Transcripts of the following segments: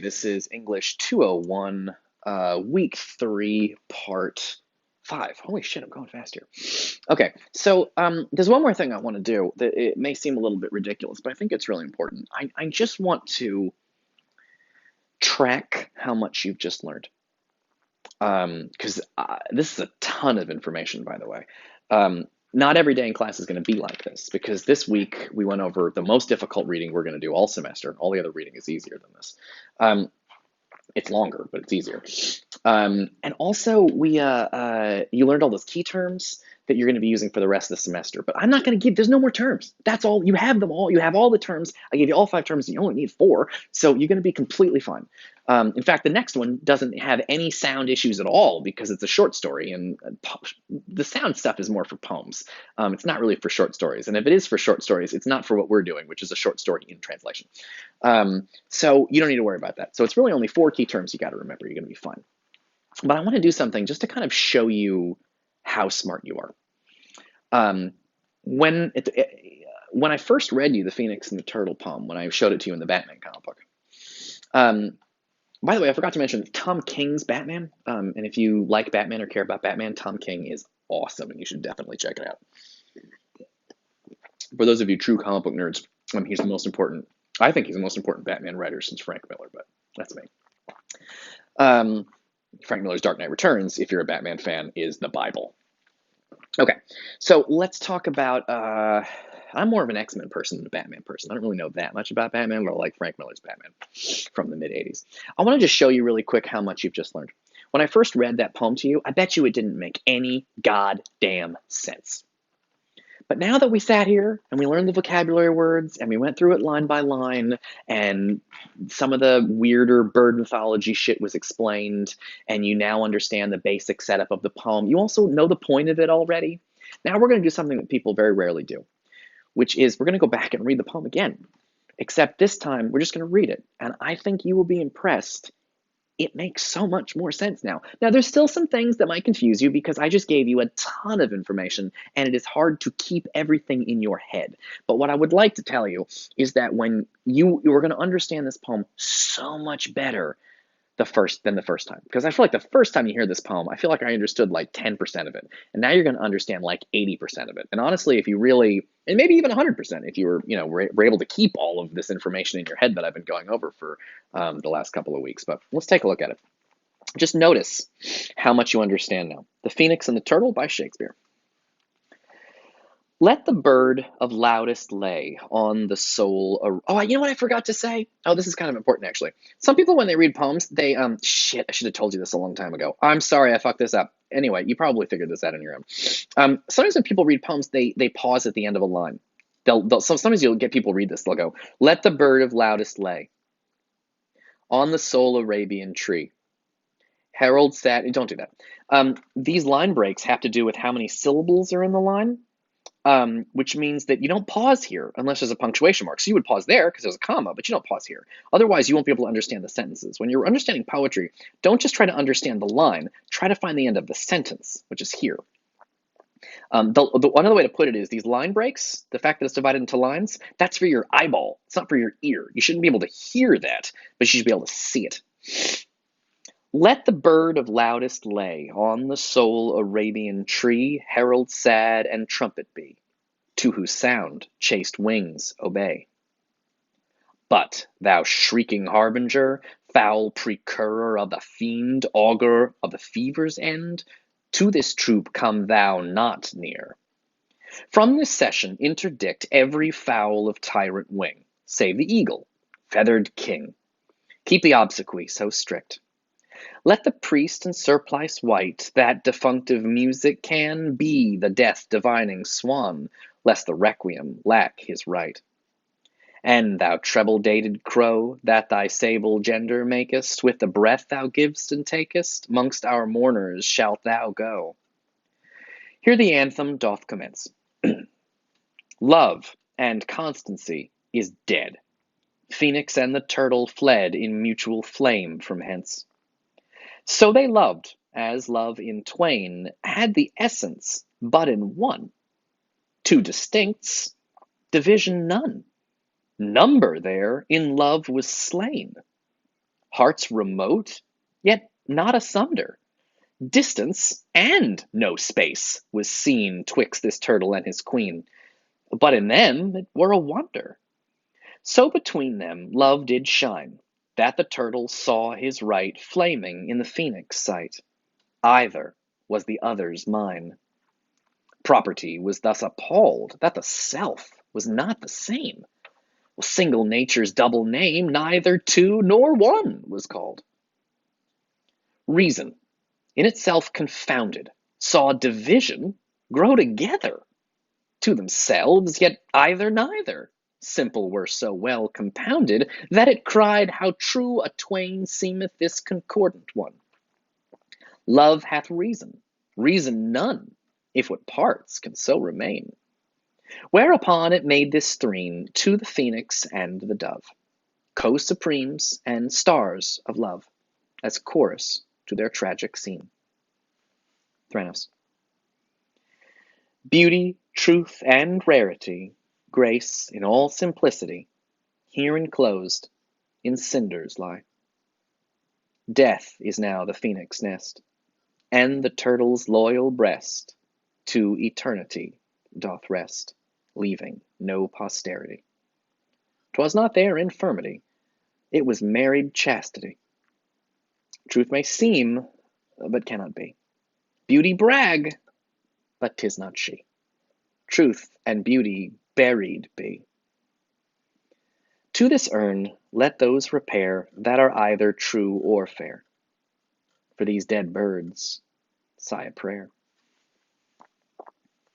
this is English 201, week 3, part 5. Holy shit, I'm going fast here. Okay, so there's one more thing I want to do that it may seem a little bit ridiculous, but I think it's really important. I just want to track how much you've just learned. Because this is a ton of information, by the way. Not every day in class is going to be like this, because this week we went over the most difficult reading we're going to do all semester. All the other reading is easier than this. It's longer, but it's easier. And also, you learned all those key terms that you're going to be using for the rest of the semester. But I'm not going to give, there's no more terms. That's all. You have them all. You have all the terms. I gave you all 5 terms. You only need 4. So you're going to be completely fine. In fact, the next one doesn't have any sound issues at all because it's a short story, and the sound stuff is more for poems. It's not really for short stories. And if it is for short stories, it's not for what we're doing, which is a short story in translation. So you don't need to worry about that. So it's really only 4 key terms you got to remember. You're going to be fine. But I want to do something just to kind of show you how smart you are. When I first read you the Phoenix and the Turtle poem, when I showed it to you in the Batman comic book, by the way, I forgot to mention Tom King's Batman. And if you like Batman or care about Batman, Tom King is awesome, and you should definitely check it out. For those of you true comic book nerds, he's the most important. I think he's the most important Batman writer since Frank Miller, but that's me. Frank Miller's Dark Knight Returns, if you're a Batman fan, is the Bible. Okay, so let's talk about, I'm more of an X-Men person than a Batman person. I don't really know that much about Batman, but I like Frank Miller's Batman from the mid-'80s. I want to just show you really quick how much you've just learned. When I first read that poem to you, I bet you it didn't make any goddamn sense. But now that we sat here and we learned the vocabulary words and we went through it line by line and some of the weirder bird mythology shit was explained and you now understand the basic setup of the poem, you also know the point of it already. Now we're going to do something that people very rarely do, which is we're going to go back and read the poem again. Except this time we're just going to read it. And I think you will be impressed. It makes so much more sense now. Now, there's still some things that might confuse you because I just gave you a ton of information and it is hard to keep everything in your head. But what I would like to tell you is that when you are going to understand this poem so much better than the first time. Because I feel like the first time you hear this poem, I feel like I understood like 10% of it. And now you're going to understand like 80% of it. And honestly, if you really, and maybe even 100%, if you were able to keep all of this information in your head that I've been going over for the last couple of weeks. But let's take a look at it. Just notice how much you understand now. The Phoenix and the Turtle by Shakespeare. Let the bird of loudest lay on the soul. Oh, you know what I forgot to say? Oh, this is kind of important, actually. Some people, when they read poems, they, shit, I should have told you this a long time ago. I'm sorry, I fucked this up. Anyway, you probably figured this out on your own. Sometimes when people read poems, they pause at the end of a line. Sometimes you'll get people read this. They'll go, let the bird of loudest lay on the sole Arabian tree. Harold sat, don't do that. These line breaks have to do with how many syllables are in the line. Which means that you don't pause here unless there's a punctuation mark. So you would pause there because there's a comma, but you don't pause here. Otherwise, you won't be able to understand the sentences. When you're understanding poetry, don't just try to understand the line. Try to find the end of the sentence, which is here. Another way to put it is these line breaks, the fact that it's divided into lines, that's for your eyeball. It's not for your ear. You shouldn't be able to hear that, but you should be able to see it. Let the bird of loudest lay on the sole Arabian tree, herald sad and trumpet be, to whose sound chaste wings obey. But thou shrieking harbinger, foul precurrer of the fiend, augur of the fever's end, to this troop come thou not near. From this session interdict every fowl of tyrant wing, save the eagle, feathered king. Keep the obsequy so strict. Let the priest in surplice white, that defunctive music can be the death divining swan, lest the requiem lack his right. And thou treble-dated crow, that thy sable gender makest, with the breath thou giv'st and takest, mongst our mourners shalt thou go. Here the anthem doth commence. Love and constancy is dead. Phoenix and the turtle fled in mutual flame from hence. So they loved, as love in twain had the essence but in one. Two distincts, division none. Number there in love was slain. Hearts remote, yet not asunder. Distance and no space was seen twixt this turtle and his queen, but in them it were a wonder. So between them love did shine, that the turtle saw his right flaming in the phoenix sight. Either was the other's mine. Property was thus appalled that the self was not the same. Single nature's double name, neither two nor one was called. Reason, in itself confounded, saw division grow together. To themselves, yet either neither. Simple were so well compounded, that it cried, how true a twain seemeth this concordant one. Love hath reason, reason none, if what parts can so remain. Whereupon it made this threne to the phoenix and the dove, co-supremes and stars of love, as chorus to their tragic scene. Thranos. Beauty, truth, and rarity, grace in all simplicity, here enclosed in cinders lie. Death is now the phoenix nest, and the turtle's loyal breast to eternity doth rest, leaving no posterity. 'Twas not their infirmity, it was married chastity. Truth may seem, but cannot be. Beauty brag, but 'tis not she. Truth and beauty buried be. To this urn let those repair that are either true or fair. For these dead birds sigh a prayer.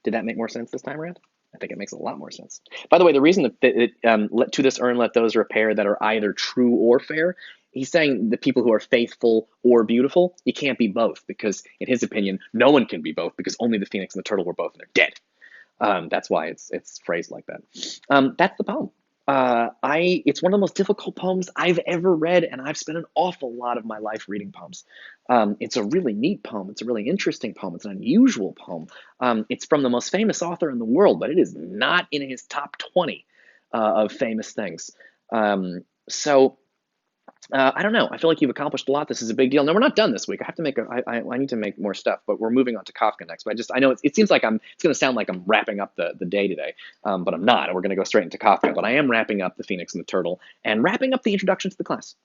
Did that make more sense this time around? I think it makes a lot more sense. By the way, the reason that to this urn let those repair that are either true or fair, he's saying the people who are faithful or beautiful, you can't be both, because in his opinion, no one can be both, because only the phoenix and the turtle were both, and they're dead. That's why it's phrased like that. That's the poem. It's one of the most difficult poems I've ever read, and I've spent an awful lot of my life reading poems. It's a really neat poem. It's a really interesting poem. It's an unusual poem. It's from the most famous author in the world, but it is not in his top 20 of famous things. So I don't know. I feel like you've accomplished a lot. This is a big deal. No, we're not done this week. I have to make I need to make more stuff, but we're moving on to Kafka next. But I know it seems like it's going to sound like I'm wrapping up the day today, but I'm not. We're going to go straight into Kafka. But I am wrapping up the Phoenix and the Turtle and wrapping up the introduction to the class.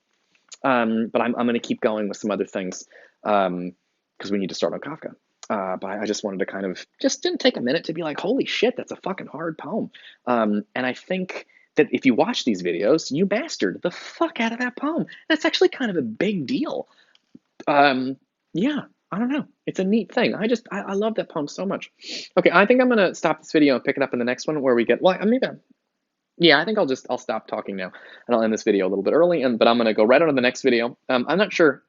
But I'm going to keep going with some other things because we need to start on Kafka. But I just wanted to kind of just didn't take a minute to be like, holy shit, that's a fucking hard poem. And I think that if you watch these videos, you mastered the fuck out of that poem. That's actually kind of a big deal. Yeah, I don't know. It's a neat thing. I love that poem so much. Okay, I think I'm gonna stop this video and pick it up in the next one where we get, well, maybe, yeah, I think I'll stop talking now and I'll end this video a little bit early, but I'm gonna go right on to the next video. I'm not sure.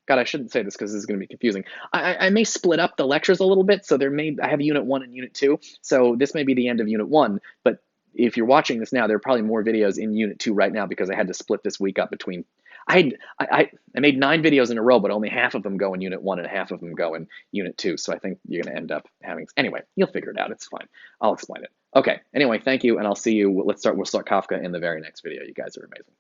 God, I shouldn't say this because this is going to be confusing. I may split up the lectures a little bit, so I have Unit 1 and Unit 2, so this may be the end of Unit 1, but if you're watching this now, there are probably more videos in Unit 2 right now because I had to split this week up between, I made 9 videos in a row, but only half of them go in Unit 1 and half of them go in Unit 2, so I think you're going to end up having, anyway, you'll figure it out, it's fine. I'll explain it. Okay, anyway, thank you, and I'll see you, we'll start Kafka in the very next video. You guys are amazing.